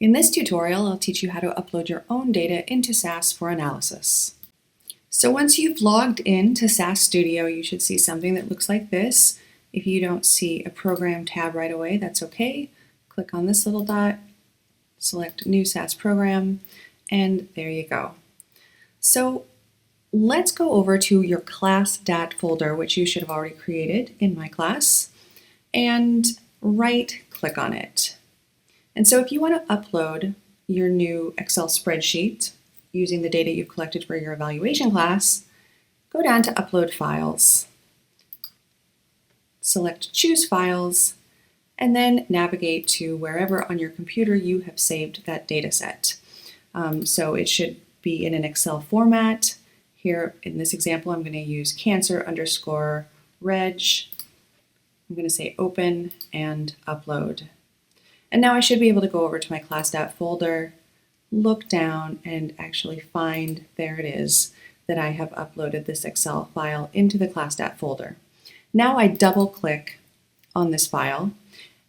In this tutorial, I'll teach you how to upload your own data into SAS for analysis. So once you've logged in to SAS Studio, you should see something that looks like this. If you don't see a program tab right away, that's okay. Click on this little dot, select New SAS Program, and there you go. So let's go over to your class DAT folder, which you should have already created in my class, and right-click on it. And so if you want to upload your new Excel spreadsheet using the data you've collected for your evaluation class, go down to Upload Files, select Choose Files, and then navigate to wherever on your computer you have saved that data set. So it should be in an Excel format. Here in this example, I'm going to use cancer_reg. I'm going to say Open and Upload. And now I should be able to go over to my class.dat folder, look down, and actually find, there it is, that I have uploaded this Excel file into the class.dat folder. Now I double click on this file,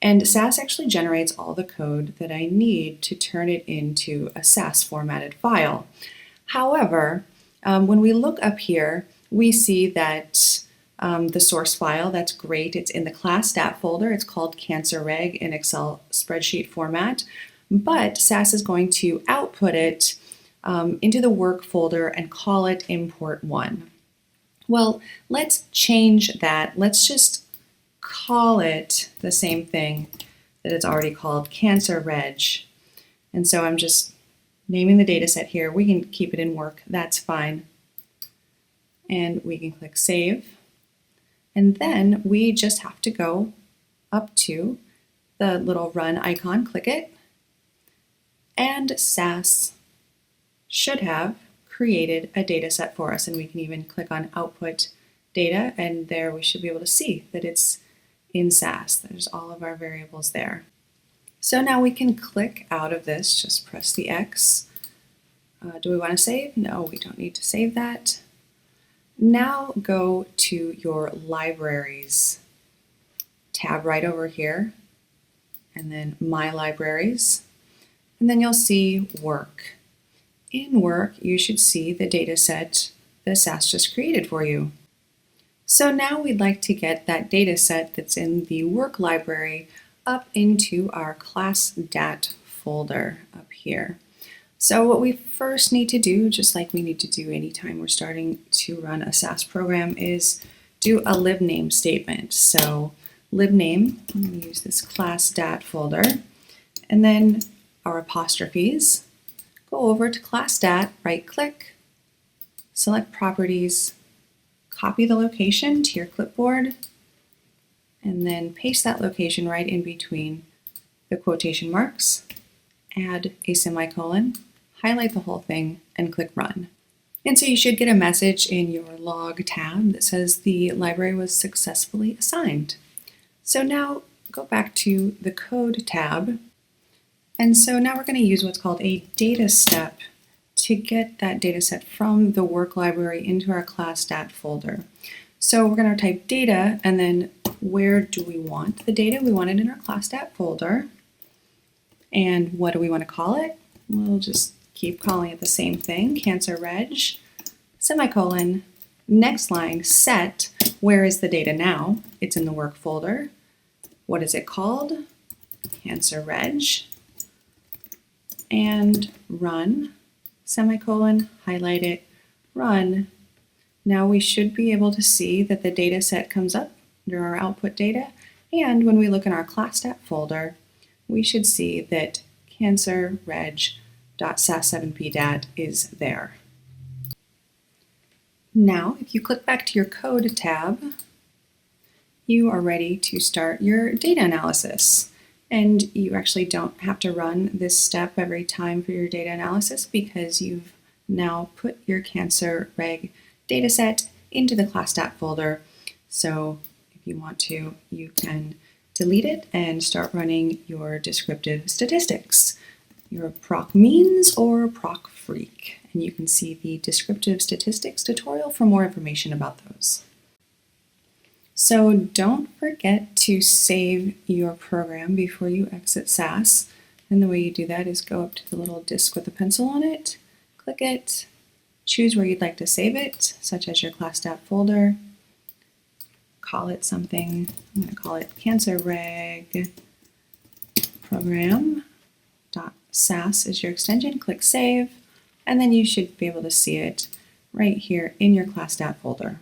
and SAS actually generates all the code that I need to turn it into a SAS formatted file. However, when we look up here, we see that the source file, that's great. It's in the class.dat folder. It's called cancer_reg in Excel spreadsheet format, but SAS is going to output it into the work folder and call it import1. Well, let's change that. Let's just call it the same thing that it's already called, cancer_reg. And so I'm just naming the data set here. We can keep it in work, that's fine. And we can click Save. And then we just have to go up to the little run icon, click it, and SAS should have created a data set for us. And we can even click on Output Data, and there we should be able to see that it's in SAS. There's all of our variables there. So now we can click out of this, just press the X. Do we want to save? No, we don't need to save that. Now go to your Libraries tab right over here, and then My Libraries, and then you'll see Work. In Work, you should see the data set that SAS just created for you. So now we'd like to get that data set that's in the Work library up into our class.dat folder up here. So what we first need to do, just like we need to do anytime we're starting to run a SAS program, is do a libname statement. So libname, I'm going to use this class.dat folder, and then our apostrophes. Go over to class.dat, right-click, select Properties, copy the location to your clipboard, and then paste that location right in between the quotation marks, add a semicolon, highlight the whole thing, and click Run. And so you should get a message in your Log tab that says the library was successfully assigned. So now go back to the Code tab, and so now we're going to use what's called a data step to get that data set from the work library into our class.dat folder. So we're going to type data, and then where do we want the data? We want it in our class.dat folder. And what do we want to call it? We'll just keep calling it the same thing, cancer_reg, semicolon, next line, set, where is the data now? It's in the work folder. What is it called? cancer_reg, and run, semicolon, highlight it, run. Now we should be able to see that the data set comes up under our output data, and when we look in our class.dat folder, we should see that cancer_reg.sas7pdat is there. Now, if you click back to your Code tab, you are ready to start your data analysis. And you actually don't have to run this step every time for your data analysis because you've now put your cancer_reg dataset into the class.dat folder. So if you want to, you can delete it and start running your descriptive statistics, your proc means or proc freak. And you can see the descriptive statistics tutorial for more information about those. So don't forget to save your program before you exit SAS. And the way you do that is go up to the little disk with a pencil on it, click it, choose where you'd like to save it, such as your ClassStat folder. Call it something. I'm going to call it Cancer Reg Program.sas is your extension. Click Save, and then you should be able to see it right here in your ClassStat folder.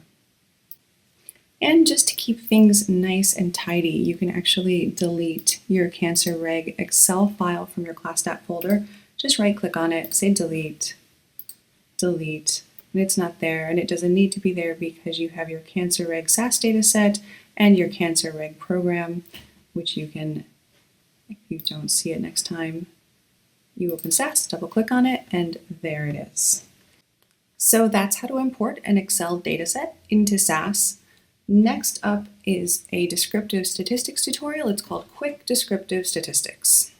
And just to keep things nice and tidy, you can actually delete your Cancer Reg Excel file from your ClassStat folder. Just right-click on it, say delete, delete, and it's not there, and it doesn't need to be there because you have your Cancer Reg SAS dataset and your Cancer Reg program, which you can, if you don't see it next time, you open SAS, double-click on it, and there it is. So that's how to import an Excel dataset into SAS. Next up is a descriptive statistics tutorial. It's called Quick Descriptive Statistics.